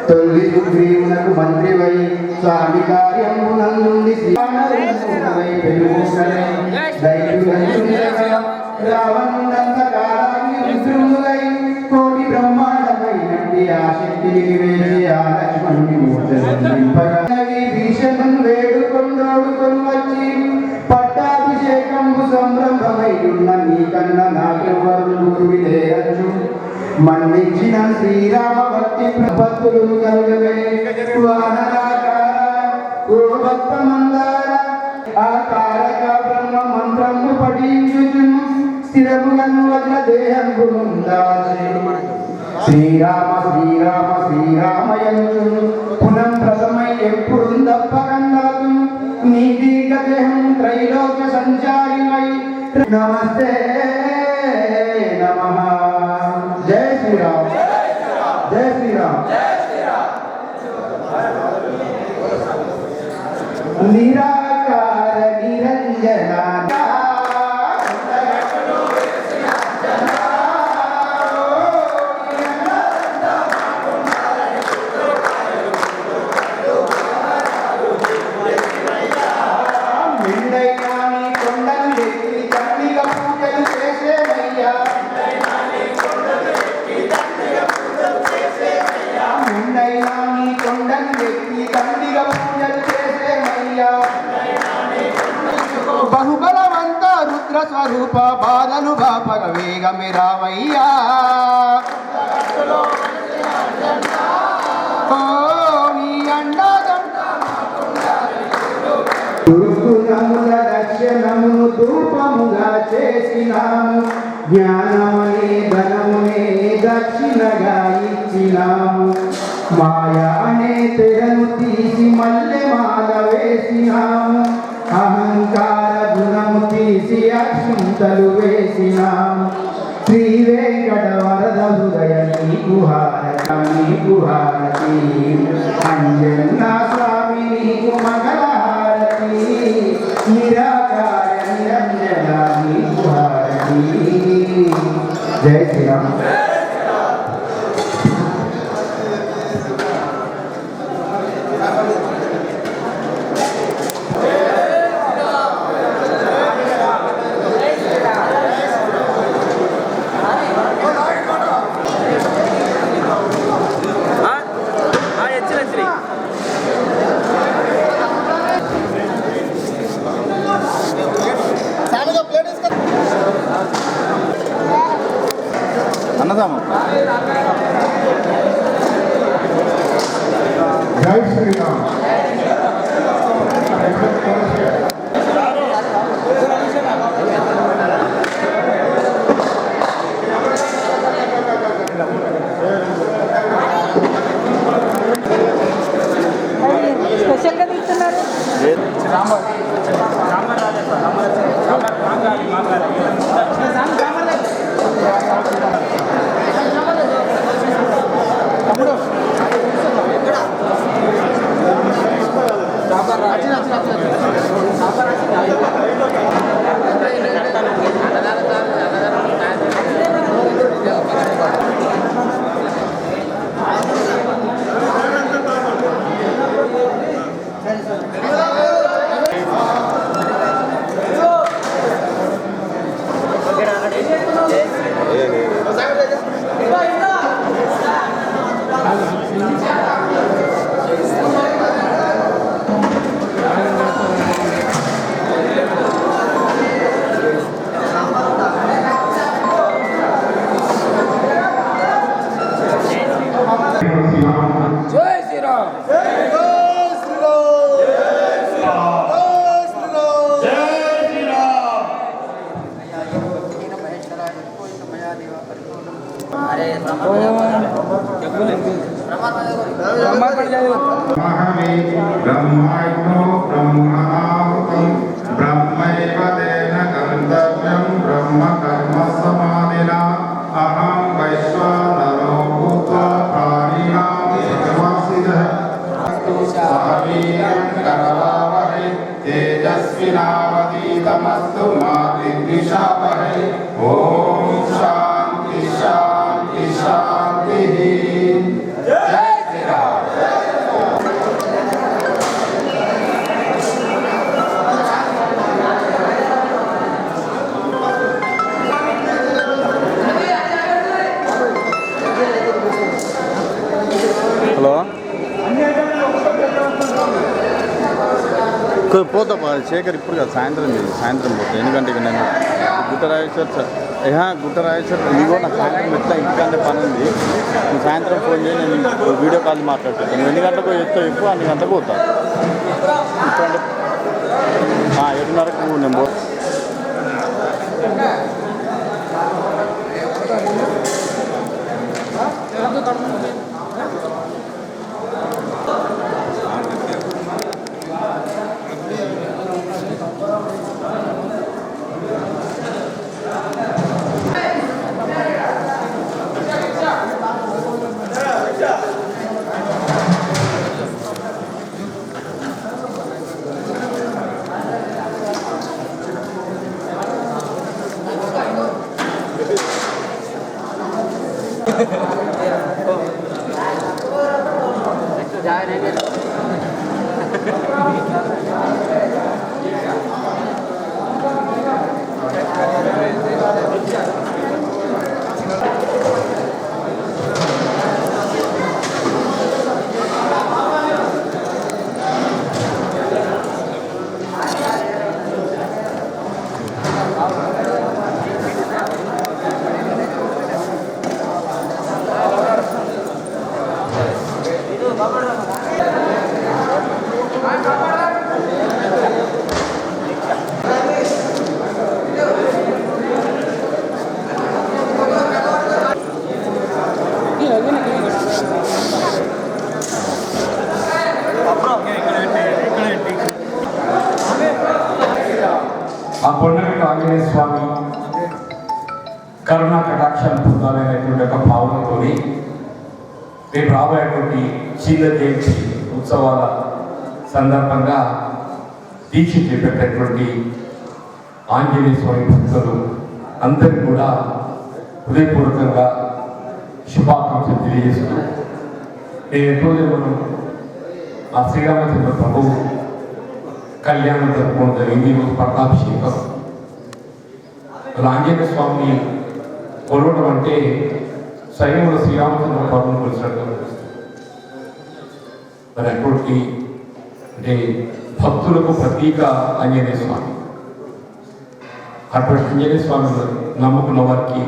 తొలి సుగ్రీవునకు మంత్రివై స్వామి కార్యమునందుండి కోటి బ్రహ్మాండమైనట్టి ఆ శక్తిని వేసి ఆ లక్ష్మణుని భీషణుని వేడుకొండోడుకొని వచ్చి పట్టాభిషేకంబు సంరంభమై ఉన్న నీకన్నా నాకెవ్వరు గురువిలేయచ్చు మన్నించిన శ్రీరామ భక్తి భక్తులు కలుగవే భక్త మందార ఆ తారక బ్రహ్మ మంత్రము పఠించుచు స్థిరములను వజ్ర దేహంబు శ్రీరామ శ్రీరామ శ్రీరామయంచు పునం ప్రథమై ఎప్పుడు తప్పకండాదు నీ దీర్ఘ దేహం త్రైలోక సంచారిమై నమస్తే నమః జై శ్రీరామ్ జై శ్రీరామ్ నిరాకార నిరంజన బహుబలవంత రుద్ర స్వరూప బాధలు బాపగ వేగమే రావయ్యా నీ అండముల దర్శనమును ధూపముగా చేసినాము జ్ఞానమనే ధనమునే దక్షిణగా ఇచ్చినాము మాయా అనే తెరను తీసి మల్లె మాల వేసినాము అహంకార గుణము తీసి అక్షింతలు వేసినాము శ్రీ వెంకట వరద హృదయ నీకు హారతి అంజన్న స్వామి నీకు మంగళ హారతి నిరాకార నిరంజన నీకు హారతి జై శ్రీరామ్ అన్నదాము జై శ్రీరామ్ స్పెషల్గా తీస్తున్నారు ब्रह्मैनो ब्रह्मणाहुतं ब्रह्मैव तेन गन्तव्यं ब्रह्म कर्म समाधिना अहं वैश्वानरो भूत्वा प्राणिनां एकमासिदः वीर्यं करवावहै तेजस्विनावधीतमस्तु मा विद्विषावहै ॐ शान्ति शान्ति शान्तिः जय श्री राम। హలో పోతా శేఖర్ ఇప్పుడు కాదు సాయంత్రం పోతా ఎందుకంటే ఇక నేను గుట్టరాజేశ్వర్ ఇదిగో నాకు సాయంత్రం ఎట్లా ఇంటికంటే పని ఉంది నువ్వు సాయంత్రం ఫోన్ చేయి నేను వీడియో కాల్ మాట్లాడుతాను నువ్వు ఎన్ని గంటలకు ఎత్తావు ఎక్కువ అన్ని గంటలకు పోతా ఇప్పుడు అంటే 7:30కు నేను పో ఆ కొండగట్టు ఆంజనేయ స్వామి కరుణా కటాక్షాలు పొందాలనేటువంటి ఒక భావనతో రేపు రాబోయేటువంటి శీల జయంతి ఉత్సవాల సందర్భంగా దీక్ష చేపట్టేటువంటి ఆంజనేయ స్వామి భక్తులు అందరికీ కూడా హృదయపూర్వకంగా శుభాకాంక్షలు తెలియజేస్తూ నేను ఎప్పుడూ మనం ఆ శ్రీరామచంద్ర ప్రభువు కళ్యాణం జరుపుకోవడం జరిగింది. ఈరోజు పట్టాభిషేకం. ఆంజనేయ స్వామిని కొలవడం అంటే స్వయంలో శ్రీరామచంద్ర ప్రభువును కొలిసినట్టు మరి అటువంటి అంటే భక్తులకు ప్రతీక ఆంజనేయ స్వామి. అటువంటి ఆంజనేయ స్వామిని నమ్ముకున్న వారికి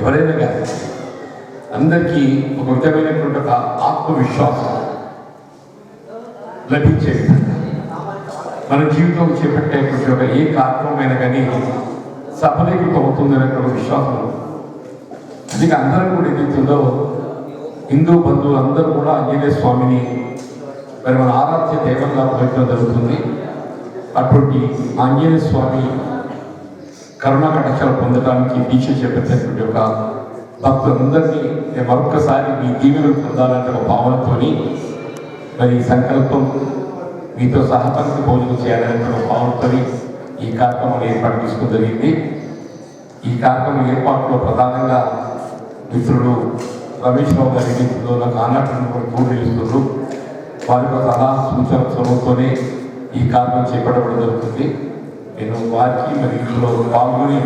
ఎవరైనా కానీ అందరికీ ఒక విధమైనటువంటి ఒక ఆత్మవిశ్వాసం లభించే విధంగా మన జీవితంలో చేపట్టేటువంటి ఒక ఏ కార్యక్రమమైనా కానీ సఫలీకృతం అవుతుందనేటువంటి విశ్వాసం. అందుకే అందరూ కూడా ఏదైతుందో హిందూ బంధువులు అందరూ కూడా ఆంజనేయ స్వామిని మరి మన ఆరాధ్య దైవంగా భావించడం జరుగుతుంది. అటువంటి ఆంజనేయ స్వామి కరుణా కటాక్షాలు పొందడానికి దీక్ష చేపట్టేటువంటి ఒక భక్తులందరినీ మరొకసారి మీ దీవెనలు పొందాలంటే ఒక భావనతో మరి సంకల్పం మీతో సహపంక్తి భోజనం చేయాలనే ఒక భావనతో ఈ కార్యక్రమం ఏర్పాటు చేసుకోవడం జరిగింది. ఈ కార్యక్రమం ఏర్పాటులో ప్రధానంగా మిత్రుడు రమేష్ బాబు గారి నేతృత్వంలో నాకు ఆనాటి కూడా తోడు నిలుస్తున్నారు. వారి యొక్క సలహా సూచన చొరవతోనే ఈ కార్యక్రమం చేపట్టడం జరుగుతుంది. నేను వారికి మరి ఇందులో పాల్గొని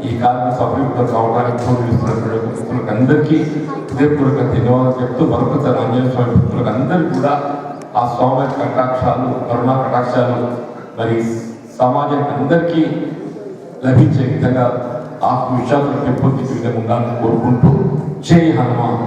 ఈ కార్యక్రమం సఫలీకృతం కావడానికి తోడు నిలుస్తున్నటువంటి మిత్రులకు అందరికీ హృదయపూర్వక ధన్యవాదాలు చెప్తూ మరొకసారి ఆంజనేయ స్వామి భక్తులకు అందరికీ కూడా ఆ స్వామి కటాక్షాలు కరుణా కటాక్షాలు మరి సమాజానికి అందరికీ లభించే విధంగా ఆత్మవిశ్వాసం పెంపొందించే విధంగా ఉండాలని కోరుకుంటూ జై హనుమాన్.